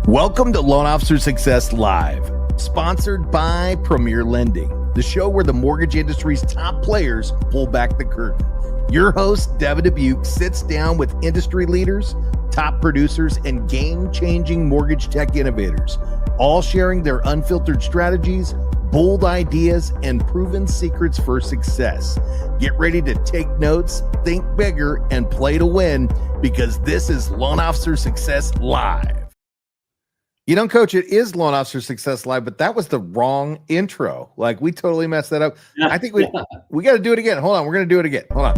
Welcome to Loan Officer Success Live, sponsored by Premier Lending, the show where the mortgage industry's top players pull back the curtain. Your host, Devin Dubuque, sits down with industry leaders, top producers, and game-changing mortgage tech innovators, all sharing their unfiltered strategies, bold ideas, and proven secrets for success. Get ready to take notes, think bigger, and play to win, because this is Loan Officer Success Live. You know, Coach, it is Loan Officer Success Live, but that was the wrong intro. Like, we totally messed that up. I think we got to do it again. Hold on. We're going to do it again. Hold on.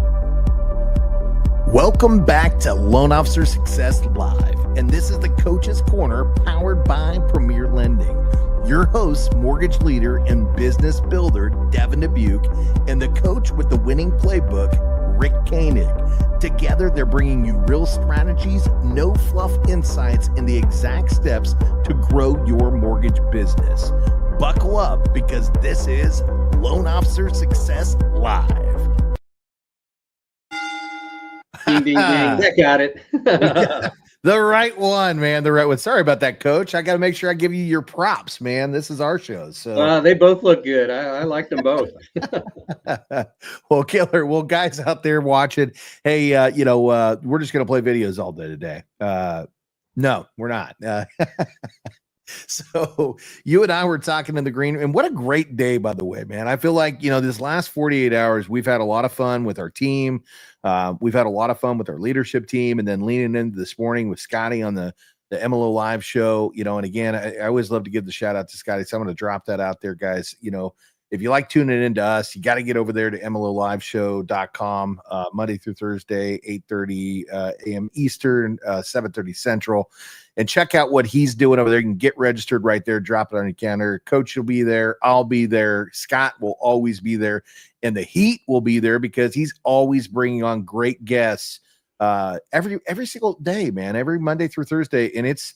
Welcome back to Loan Officer Success Live. And this is the Coach's Corner, powered by Premier Lending. Your host, mortgage leader and business builder, Devin Dubuque, and the coach with the winning playbook, Rick Koenig. Together, they're bringing you real strategies, no fluff insights, and the exact steps to grow your mortgage business. Buckle up, because this is Loan Officer Success Live. Ding, ding, ding. I got it. The right one, man. The right one. Sorry about that, Coach. I got to make sure I give you your props, man. This is our show. So they both look good. I like them both. Well, killer. Well, guys out there watching, hey, we're just going to play videos all day today. No, we're not. So you and I were talking in the green, and what a great day, by the way, man. I feel like, this last 48 hours, we've had a lot of fun with our team. We've had a lot of fun with our leadership team, and then leaning into this morning with Scotty on the MLO Live show, and again, I always love to give the shout out to Scotty. So I'm going to drop that out there, guys. If you like tuning into us, you got to get over there to MLOLiveshow.com, Monday through Thursday, 8:30 a.m. Eastern, 7:30 Central, and check out what he's doing over there. You can get registered right there, drop it on your counter. Coach will be there. I'll be there. Scott will always be there. And the Heat will be there because he's always bringing on great guests every single day, man, every Monday through Thursday. And it's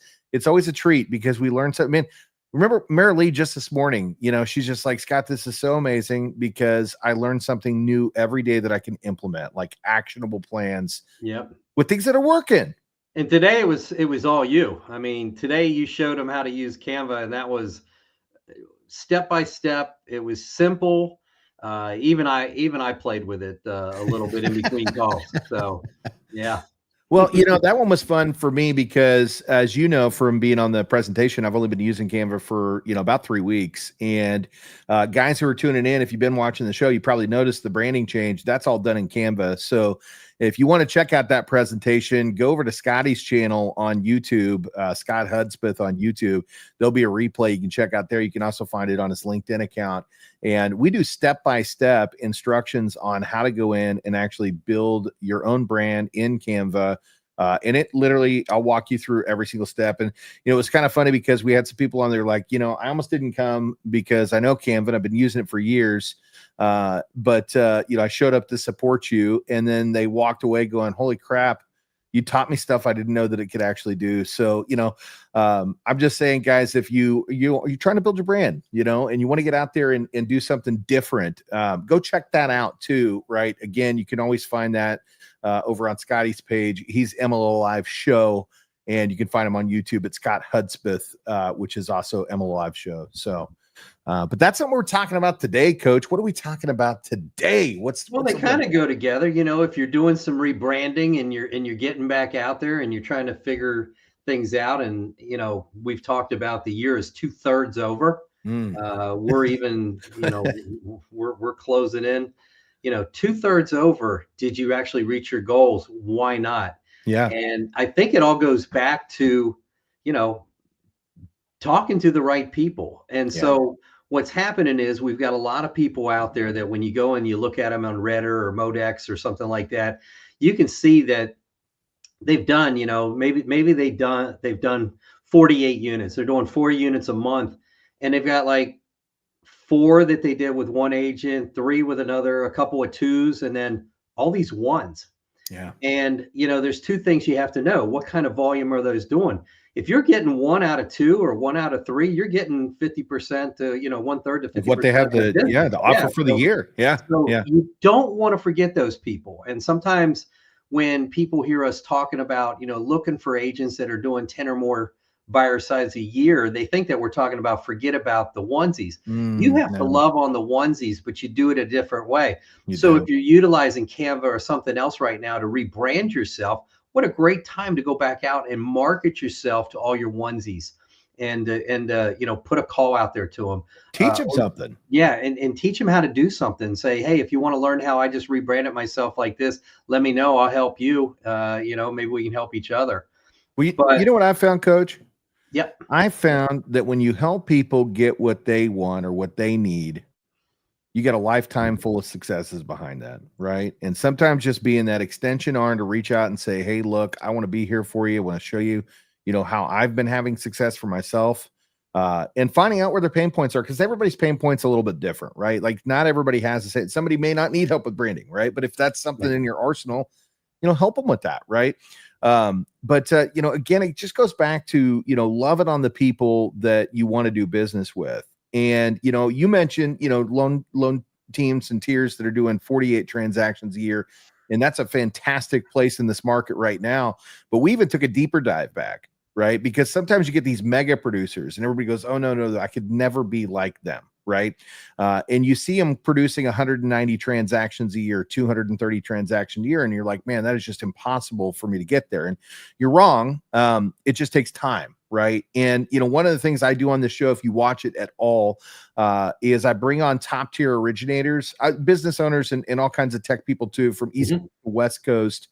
always a treat because we learn something. Man, remember Mary Lee just this morning, she's just like, Scott, this is so amazing because I learned something new every day that I can implement, like actionable plans with things that are working. And today it was all you. I mean, today you showed them how to use Canva, and that was step by step. It was simple. Even I played with it a little bit in between calls. So, yeah. Well, that one was fun for me because, as you know, from being on the presentation, I've only been using Canva for, about 3 weeks. And guys who are tuning in, if you've been watching the show, you probably noticed the branding change. That's all done in Canva. So if you want to check out that presentation, go over to Scotty's channel on YouTube, Scott Hudspeth on YouTube. There'll be a replay you can check out there. You can also find it on his LinkedIn account. And we do step-by-step instructions on how to go in and actually build your own brand in Canva. And it literally, I'll walk you through every single step. And, it was kind of funny because we had some people on there like, I almost didn't come because I know Canva and I've been using it for years. But I showed up to support you, and then they walked away going, holy crap, you taught me stuff I didn't know that it could actually do. So, I'm just saying, guys, if you're trying to build your brand, and you want to get out there and do something different, go check that out too. Right. Again, you can always find that over on Scotty's page. He's MLO Live Show, and you can find him on YouTube at Scott Hudspeth, which is also MLO Live Show. So, but that's what we're talking about today, Coach. What are we talking about today? They kind of go together. If you're doing some rebranding and you're getting back out there and you're trying to figure things out, and we've talked about the year is 2/3 over. We're even, we're closing in. 2/3 over. Did you actually reach your goals? Why not? Yeah. And I think it all goes back to, talking to the right people. And so what's happening is we've got a lot of people out there that when you go and you look at them on Reddit or Modex or something like that, you can see that they've done, maybe they've done 48 units. They're doing 4 units a month, and they've got like 4 that they did with one agent, 3 with another, a couple of 2s, and then all these 1s. Yeah. And, there's 2 things you have to know. What kind of volume are those doing? If you're getting 1 out of 2 or 1 out of 3, you're getting 50% to, 1/3 to 50%. What they have the offer for the year. Yeah. So you don't want to forget those people. And sometimes when people hear us talking about, looking for agents that are doing 10 or more buyer size a year, they think that we're talking about forget about the onesies. You have to No, love on the onesies, but you do it a different way. you So if do. you're utilizing Canva or something else right now to rebrand yourself, what a great time to go back out and market yourself to all your onesies, and put a call out there to them. Teach them something. Yeah, and teach them how to do something. Say, hey, if you want to learn how I just rebranded myself like this, let me know. I'll help you. Maybe we can help each other. Well, you But know what I found, Coach? yep. I found that when you help people get what they want or what they need, you get a lifetime full of successes behind that, right? And sometimes just being that extension arm to reach out and say, "Hey, look, I want to be here for you. I want to show you, how I've been having success for myself." And finding out where their pain points are, because everybody's pain points a little bit different, right? Like not everybody has the same. Somebody may not need help with branding, right? But if that's something in your arsenal, help them with that, right? But again, it just goes back to loving on the people that you want to do business with. And you mentioned loan teams and tiers that are doing 48 transactions a year, and that's a fantastic place in this market right now. But we even took a deeper dive back, right? Because sometimes you get these mega producers and everybody goes, oh, no, I could never be like them, right? And you see them producing 190 transactions a year, 230 transactions a year, and you're like, man, that is just impossible for me to get there. And you're wrong. It just takes time, right? And one of the things I do on this show, if you watch it at all, is I bring on top tier originators, business owners, and all kinds of tech people too, from East Coast to West Coast,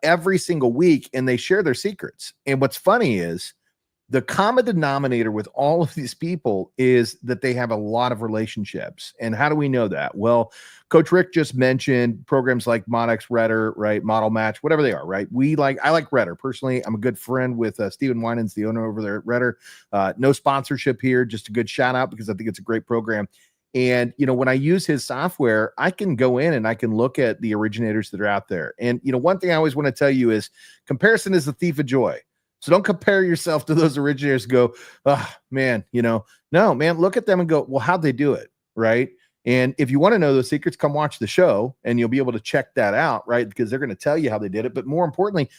every single week, and they share their secrets. And what's funny is the common denominator with all of these people is that they have a lot of relationships. And how do we know that? Well, Coach Rick just mentioned programs like Modex, Redder, right? Model Match, whatever they are, right? I like Redder personally. I'm a good friend with Stephen Winans, the owner over there at Redder. No sponsorship here, just a good shout out because I think it's a great program. And, when I use his software, I can go in and I can look at the originators that are out there. And, one thing I always want to tell you is comparison is the thief of joy. So don't compare yourself to those originators. Go, oh man, no, man, look at them and go, well, how'd they do it? Right. And if you want to know those secrets, come watch the show and you'll be able to check that out, right? Because they're going to tell you how they did it. But more importantly,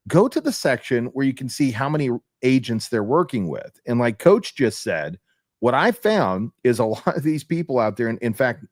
go to the section where you can see how many agents they're working with. And like Coach just said, what I found is a lot of these people out there, and in fact,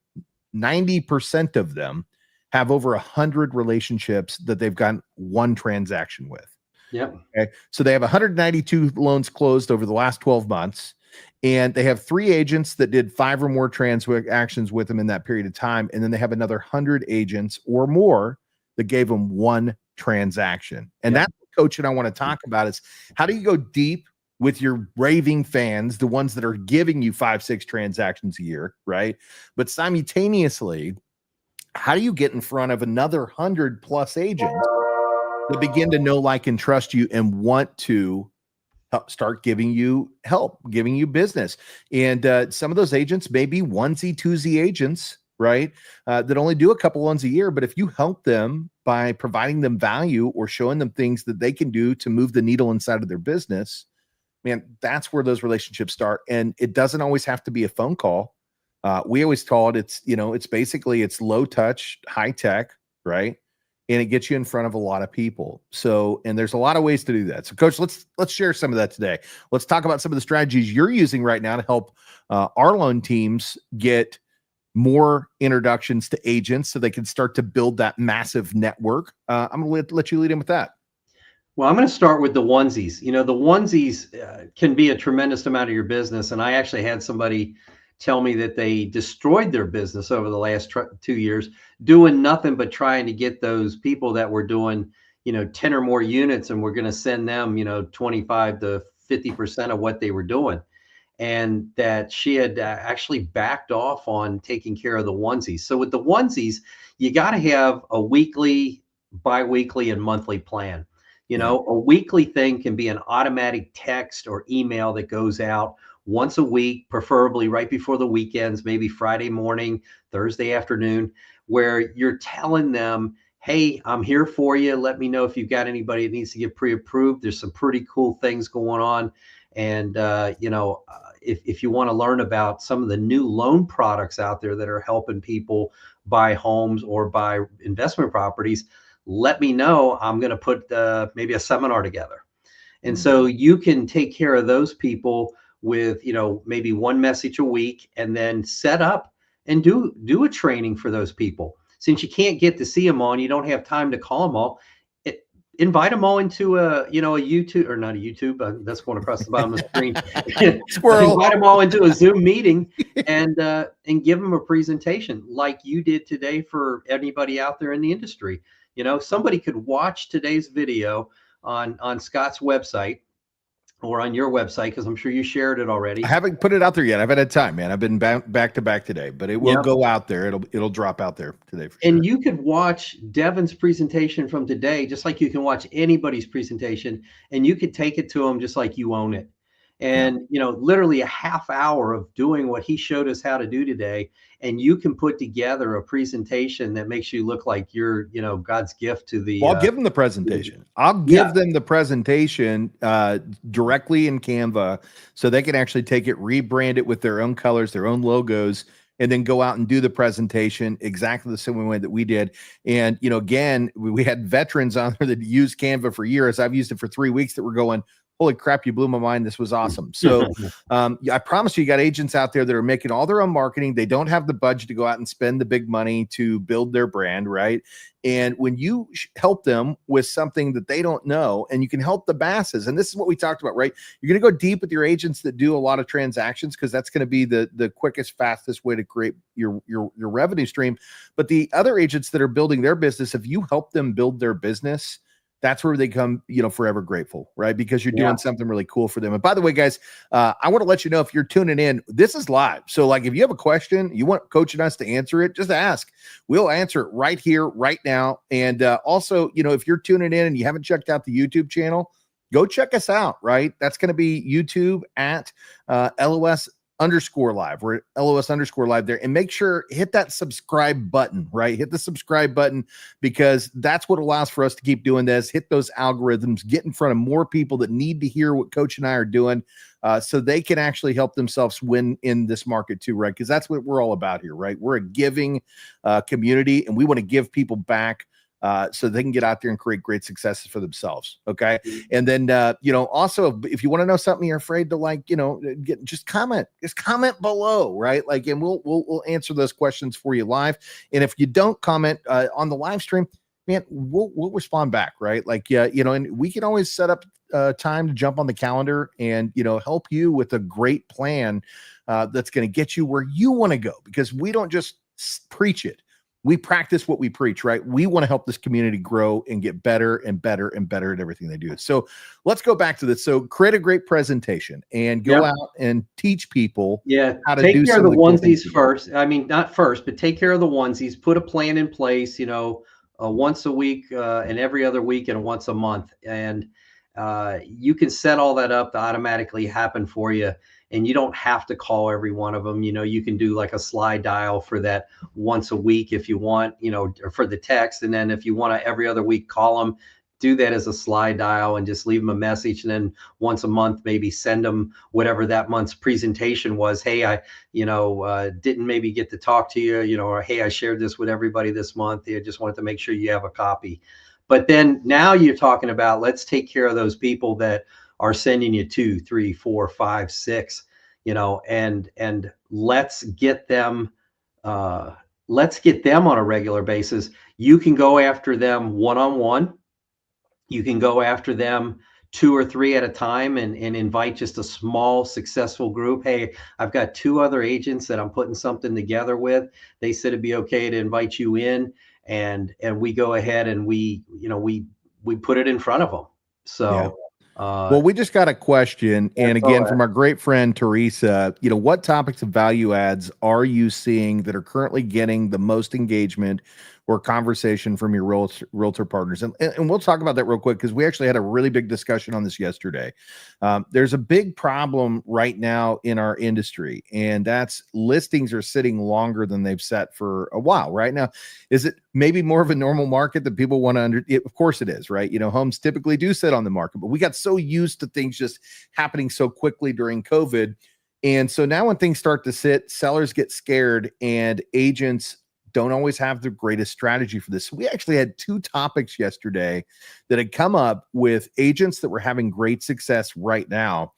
90% of them have over 100 relationships that they've gotten one transaction with. Yep. Okay. So they have 192 loans closed over the last 12 months, and they have 3 agents that did 5 or more transactions with them in that period of time. And then they have another 100 agents or more that gave them one transaction. And that's what Coach and I want to talk about is how do you go deep with your raving fans, the ones that are giving you 5-6 transactions a year, right? But simultaneously, how do you get in front of another 100 plus agents that begin to know, like, and trust you and want to start giving you help, giving you business? And some of those agents may be onesie, twosie agents, right? That only do a couple loans a year. But if you help them by providing them value or showing them things that they can do to move the needle inside of their business, man, that's where those relationships start. And it doesn't always have to be a phone call. We always call it, it's basically low touch, high tech, right? And it gets you in front of a lot of people. So, and there's a lot of ways to do that. So Coach, let's share some of that today. Let's talk about some of the strategies you're using right now to help our loan teams get more introductions to agents so they can start to build that massive network. I'm going to let you lead in with that. Well, I'm going to start with the onesies. The onesies can be a tremendous amount of your business. And I actually had somebody tell me that they destroyed their business over the last 2 years doing nothing but trying to get those people that were doing 10 or more units, and we're going to send them 25 to 50% of what they were doing, and that she had actually backed off on taking care of the onesies. So with the onesies, you got to have a weekly, bi-weekly, and monthly plan. A weekly thing can be an automatic text or email that goes out once a week, preferably right before the weekends, maybe Friday morning, Thursday afternoon, where you're telling them, hey, I'm here for you. Let me know if you've got anybody that needs to get pre-approved. There's some pretty cool things going on. And, if you want to learn about some of the new loan products out there that are helping people buy homes or buy investment properties, let me know. I'm going to put maybe a seminar together. And so you can take care of those people with, maybe one message a week, and then set up and do a training for those people. Since you can't get to see them all and you don't have time to call them all, invite them all into a YouTube, or not a YouTube, that's going across the bottom of the screen. Invite them all into a Zoom meeting and give them a presentation like you did today for anybody out there in the industry. Somebody could watch today's video on Scott's website or on your website, because I'm sure you shared it already. I haven't put it out there yet. I've had time, man. I've been back to back today, but it will go out there. It'll drop out there today. And you could watch Devin's presentation from today, just like you can watch anybody's presentation, and you could take it to them just like you own it. And, literally a half hour of doing what he showed us how to do today. And you can put together a presentation that makes you look like you're, God's gift to the. Well, I'll give them the presentation. I'll give them the presentation directly in Canva, so they can actually take it, rebrand it with their own colors, their own logos, and then go out and do the presentation exactly the same way that we did. And, again, we had veterans on there that used Canva for years. I've used it for 3 weeks that were going, holy crap, you blew my mind. This was awesome. So I promise you got agents out there that are making all their own marketing. They don't have the budget to go out and spend the big money to build their brand, right? And when you help them with something that they don't know, and you can help the masses, and this is what we talked about, right? You're going to go deep with your agents that do a lot of transactions, because that's going to be the quickest, fastest way to create your revenue stream. But the other agents that are building their business, if you help them build their business, that's where they come, forever grateful, right? Because you're doing something really cool for them. And by the way, guys, I want to let you know, if you're tuning in, this is live. So like, if you have a question, you want Coach and us to answer it, just ask. We'll answer it right here, right now. And also, if you're tuning in and you haven't checked out the YouTube channel, go check us out, right? That's going to be YouTube at LOS_live. We're at LOS_live there, and make sure hit that subscribe button, right? Hit the subscribe button, because that's what allows for us to keep doing this. Hit those algorithms, get in front of more people that need to hear what Coach and I are doing, so they can actually help themselves win in this market too, right? Because that's what we're all about here, right? We're a giving community, and we want to give people back, so they can get out there and create great successes for themselves. Okay. And then, also, if you want to know something you're afraid to just comment below, right? Like, and we'll answer those questions for you live. And if you don't comment on the live stream, man, we'll respond back, right? Like, and we can always set up time to jump on the calendar and, help you with a great plan that's going to get you where you want to go, because we don't just preach it. We practice what we preach, right? We want to help this community grow and get better and better and better at everything they do. So let's go back to this. So create a great presentation and go out and teach people how to take care of the onesies first. I mean, not first, but take care of the onesies. Put a plan in place, once a week and every other week and once a month. And you can set all that up to automatically happen for you. And you don't have to call every one of them. You can do like a slide dial for that once a week if you want, or for the text. And then if you want to every other week call them, do that as a slide dial and just leave them a message. And then once a month, maybe send them whatever that month's presentation was. Hey, I, didn't maybe get to talk to you, or hey, I shared this with everybody this month. I just wanted to make sure you have a copy. But then now you're talking about, let's take care of those people that are sending you 2, 3, 4, 5, 6, and let's get them on a regular basis. You can go after them one-on-one. You can go after them 2 or 3 at a time and invite just a small successful group. Hey, I've got 2 other agents that I'm putting something together with. They said it'd be okay to invite you in, and we go ahead and we put it in front of them. So well, we just got a question, and again, from our great friend Teresa, what topics of value adds are you seeing that are currently getting the most engagement or conversation from your realtor partners? And we'll talk about that real quick, because we actually had a really big discussion on this yesterday. There's a big problem right now in our industry, and that's listings are sitting longer than they've sat for a while. Right now, is it maybe more of a normal market that people want to of course it is, right? Homes typically do sit on the market, but we got so used to things just happening so quickly during COVID. And so now when things start to sit, sellers get scared and agents don't always have the greatest strategy for this. We actually had 2 topics yesterday that had come up with agents that were having great success right now.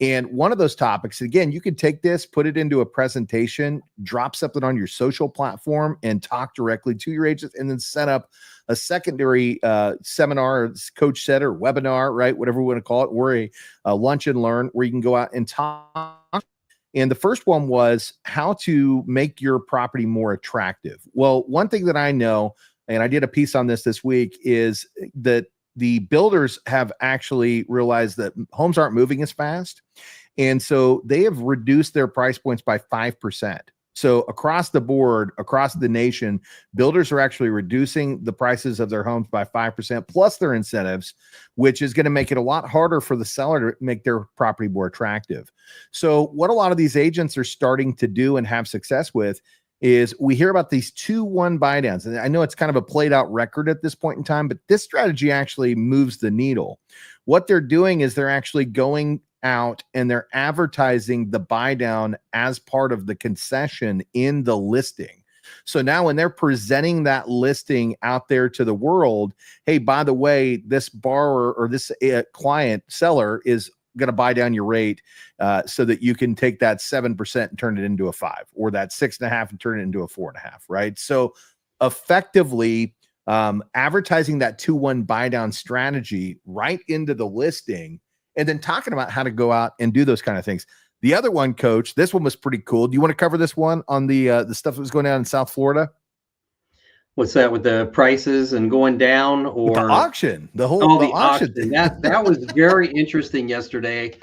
And one of those topics, again, you can take this, put it into a presentation, drop something on your social platform and talk directly to your agents, and then set up a secondary seminar, or coach set, or webinar, right? Whatever we want to call it, or a lunch and learn where you can go out and talk. And the first one was how to make your property more attractive. Well, one thing that I know, and I did a piece on this week, is that the builders have actually realized that homes aren't moving as fast. And so they have reduced their price points by 5%. So across the board, across the nation, builders are actually reducing the prices of their homes by 5% plus their incentives, which is going to make it a lot harder for the seller to make their property more attractive. So what a lot of these agents are starting to do and have success with is we hear about these 2-1 buy downs. And I know it's kind of a played out record at this point in time, but this strategy actually moves the needle. What they're doing is they're actually going out and they're advertising the buy down as part of the concession in the listing. So now when they're presenting that listing out there to the world, hey, by the way, this borrower or this client seller is going to buy down your rate so that you can take that 7% and turn it into a 5, or that 6.5 and turn it into a 4.5, right? So effectively advertising that 2-1 buy down strategy right into the listing, and then talking about how to go out and do those kind of things. The other one, Coach, this one was pretty cool. Do you want to cover this one on the stuff that was going on in South Florida? What's that, with the prices and going down, or the auction? The auction. That was very interesting yesterday.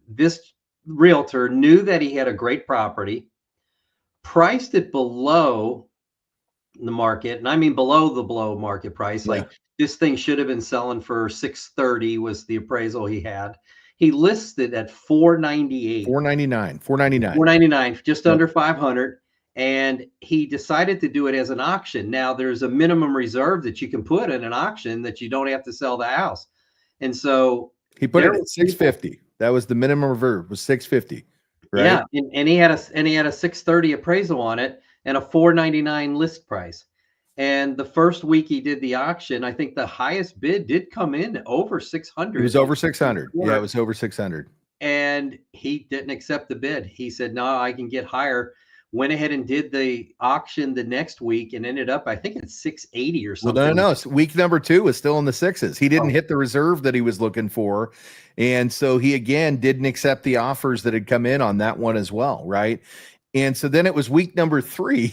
This realtor knew that he had a great property, priced it below the market, and I mean below the below market price. Like, this thing should have been selling for $630 was the appraisal he had. He listed at $498, $499, just under $500. And he decided to do it as an auction. Now there's a minimum reserve that you can put in an auction that you don't have to sell the house. And so he put it at $650. That was the minimum reserve, was $650. Right? Yeah. And he had a $630 appraisal on it and a $499 list price. And the first week he did the auction, I think the highest bid did come in over 600. It was over 600. Yeah, it was over 600. And he didn't accept the bid. He said, no, I can get higher. Went ahead and did the auction the next week and ended up, I think, at 680 or something. Well, no. Week number 2 was still in the 6s. He didn't hit the reserve that he was looking for. And so he, again, didn't accept the offers that had come in on that one as well, right? And so then it was week number 3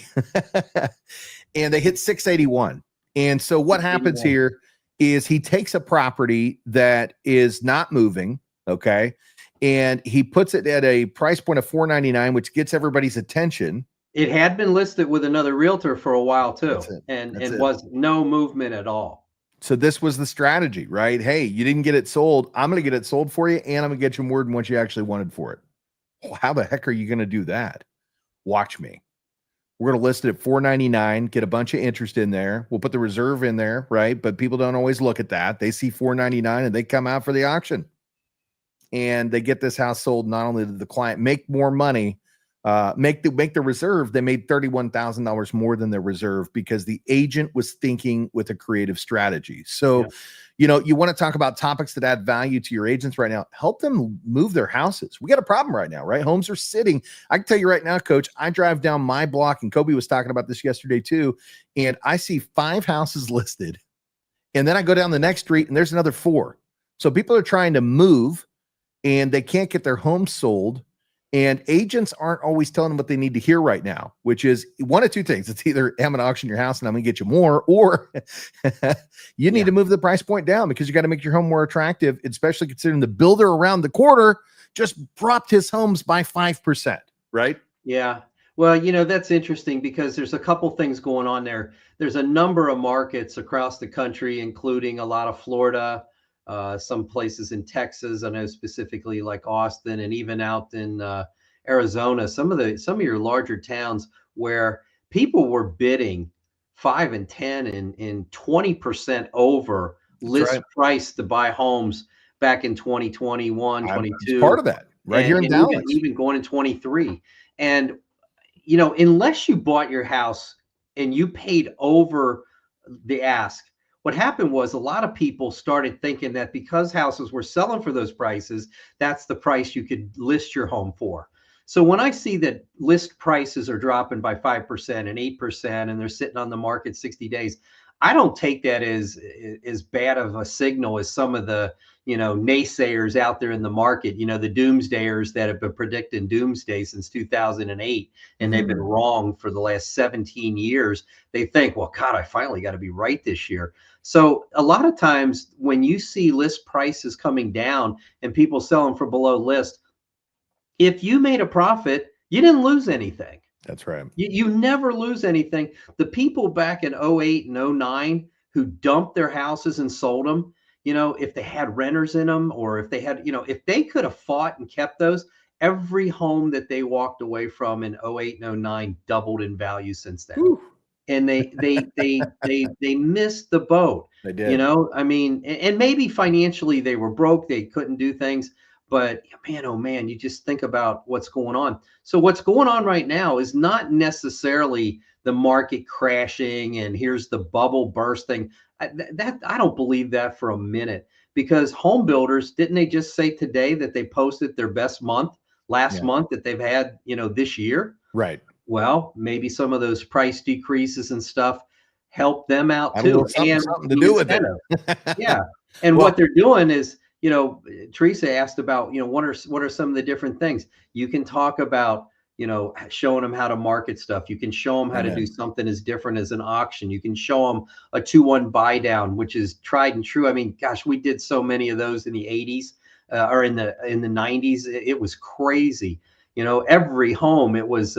and they hit 681. And so what happens here is he takes a property that is not moving, okay? And he puts it at a price point of $499, which gets everybody's attention. It had been listed with another realtor for a while too, and was no movement at all. So this was the strategy, right? Hey, you didn't get it sold. I'm going to get it sold for you, and I'm going to get you more than what you actually wanted for it. Well, how the heck are you going to do that? Watch me. We're going to list it at $499, get a bunch of interest in there. We'll put the reserve in there, right? But people don't always look at that. They see $499 and they come out for the auction. And they get this house sold. Not only did the client make more money, make the reserve, they made $31,000 more than their reserve because the agent was thinking with a creative strategy. So, you know, you want to talk about topics that add value to your agents right now. Help them move their houses. We got a problem right now, right? Homes are sitting. I can tell you right now, Coach, I drive down my block, and Kobe was talking about this yesterday too, and I see 5 houses listed, and then I go down the next street and there's another 4. So people are trying to move, and they can't get their home sold, and agents aren't always telling them what they need to hear right now, which is one of 2 things. It's either I'm going to auction your house and I'm going to get you more, or you need to move the price point down because you got to make your home more attractive, especially considering the builder around the corner just dropped his homes by 5%, right? Yeah. Well, you know, that's interesting because there's a couple things going on there. There's a number of markets across the country, including a lot of Florida, some places in Texas, I know specifically like Austin, and even out in Arizona, some of your larger towns where people were bidding 5 and 10 and 20% over list price to buy homes back in 2021, 22. Part of that right here in Dallas, even going in 23. And you know, unless you bought your house and you paid over the ask, what happened was a lot of people started thinking that because houses were selling for those prices, that's the price you could list your home for. So when I see that list prices are dropping by 5% and 8% and they're sitting on the market 60 days, I don't take that as bad of a signal as some of the, you know, naysayers out there in the market, you know, the doomsdayers that have been predicting doomsday since 2008, and they've been wrong for the last 17 years. They think, well, God, I finally got to be right this year. So a lot of times when you see list prices coming down and people selling for below list, if you made a profit, you didn't lose anything. That's right. You never lose anything. The people back in 08 and 09 who dumped their houses and sold them, you know, if they had renters in them, or if they had, you know, if they could have fought and kept those, every home that they walked away from in 08 and 09 doubled in value since then. Whew. And they missed the boat. They did. You know, I mean, and maybe financially they were broke, they couldn't do things, but man, oh man, you just think about what's going on. So what's going on right now is not necessarily the market crashing and here's the bubble bursting. I don't believe that for a minute, because home builders, didn't they just say today that they posted their best month last month that they've had, you know, this year? Right. Well, maybe some of those price decreases and stuff help them out too. And something to do with it. Yeah. And what they're doing is, you know, Teresa asked about, you know, what are some of the different things you can talk about, you know, showing them how to market stuff. You can show them how to do something as different as an auction. You can show them a 2-1 buy down, which is tried and true. I mean, gosh, we did so many of those in the 80s or in the 90s. It was crazy. You know, every home, it was,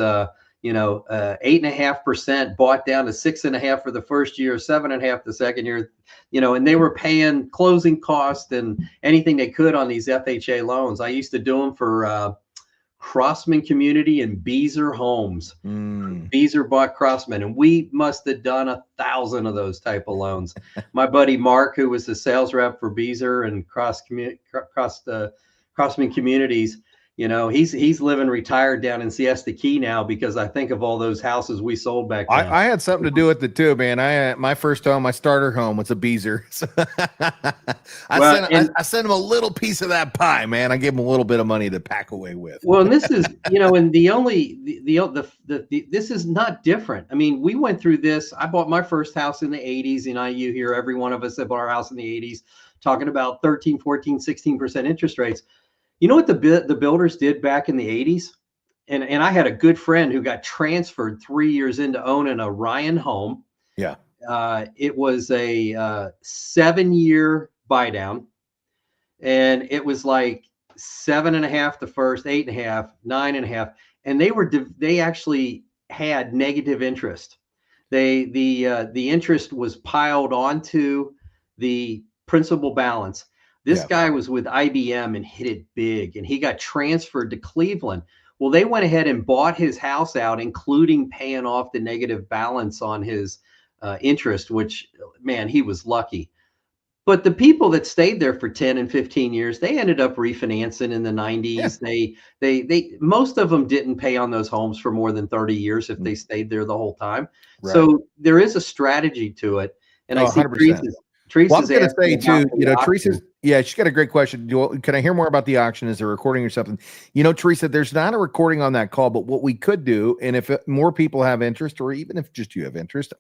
8.5% bought down to 6.5% for the first year, 7.5% the second year, you know, and they were paying closing costs and anything they could on these FHA loans. I used to do them for Crossman Community and Beazer Homes. Beazer bought Crossman, and we must have done 1,000 of those type of loans. My buddy Mark, who was the sales rep for Beazer and Crossman Communities, you know, he's living retired down in Siesta Key now, because I think of all those houses we sold back then. I had something to do with it too, man. My first home, my starter home, was a Beazer. So I sent him a little piece of that pie, man. I gave him a little bit of money to pack away with. Well, and this is, you know, and this is not different. I mean, we went through this. I bought my first house in the 80s, and you hear every one of us that bought our house in the 80s talking about 13, 14, 16% interest rates. You know what the builders did back in the 80s? And I had a good friend who got transferred 3 years into owning a Ryan home. Yeah. It was a 7-year buy down, and it was like 7.5 the first, 8.5, 9.5, and they actually had negative interest. The interest was piled onto the principal balance. This guy was with IBM and hit it big, and he got transferred to Cleveland. Well, they went ahead and bought his house out, including paying off the negative balance on his interest, which, man, he was lucky. But the people that stayed there for 10 and 15 years, they ended up refinancing in the 90s. Yeah. They most of them didn't pay on those homes for more than 30 years if they stayed there the whole time. Right. So there is a strategy to it. And I see Teresa's I was going to say too, you know, Teresa's, she's got a great question. Can I hear more about the auction? Is there a recording or something? You know, Teresa, there's not a recording on that call, but what we could do, and if more people have interest, or even if just you have interest,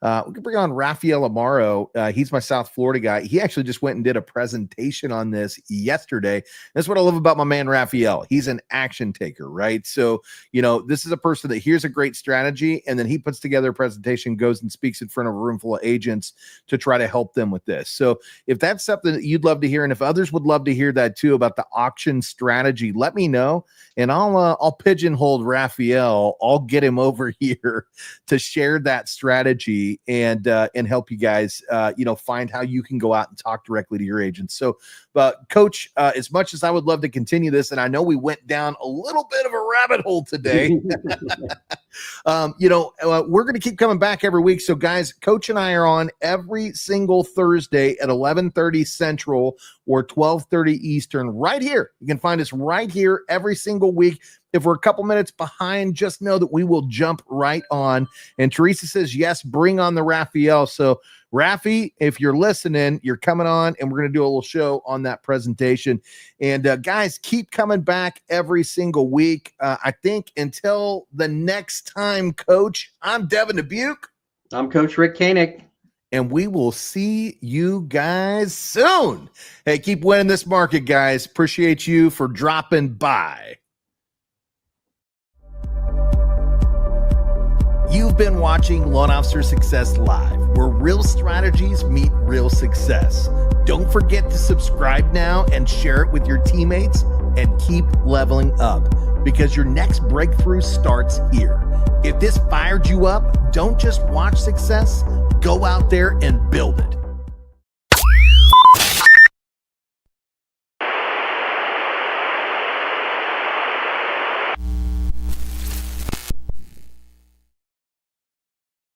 we could bring on Rafael Amaro. He's my South Florida guy. He actually just went and did a presentation on this yesterday. That's what I love about my man, Rafael. He's an action taker, right? So, you know, this is a person that hears a great strategy, and then he puts together a presentation, goes and speaks in front of a room full of agents to try to help them with this. So if that's something that you'd love to hear, and if others would love to hear that too about the auction strategy, let me know, and I'll pigeonhole Rafael. I'll get him over here to share that strategy and help you guys, find how you can go out and talk directly to your agents. So, but Coach, as much as I would love to continue this, and I know we went down a little bit of a rabbit hole today, we're going to keep coming back every week. So guys, Coach and I are on every single Thursday at 11:30 Central, or 12:30 Eastern right here. You can find us right here every single week. If we're a couple minutes behind, just know that we will jump right on. And Teresa says, yes, bring on the Raphael. So Rafi, if you're listening, you're coming on, and we're going to do a little show on that presentation. And guys, keep coming back every single week. I think until the next time, Coach, I'm Devin Dubuque. I'm Coach Rick Koenig. And we will see you guys soon. Hey, keep winning this market, guys. Appreciate you for dropping by. You've been watching Loan Officer Success Live, where real strategies meet real success. Don't forget to subscribe now and share it with your teammates, and keep leveling up, because your next breakthrough starts here. If this fired you up, don't just watch success, go out there and build it.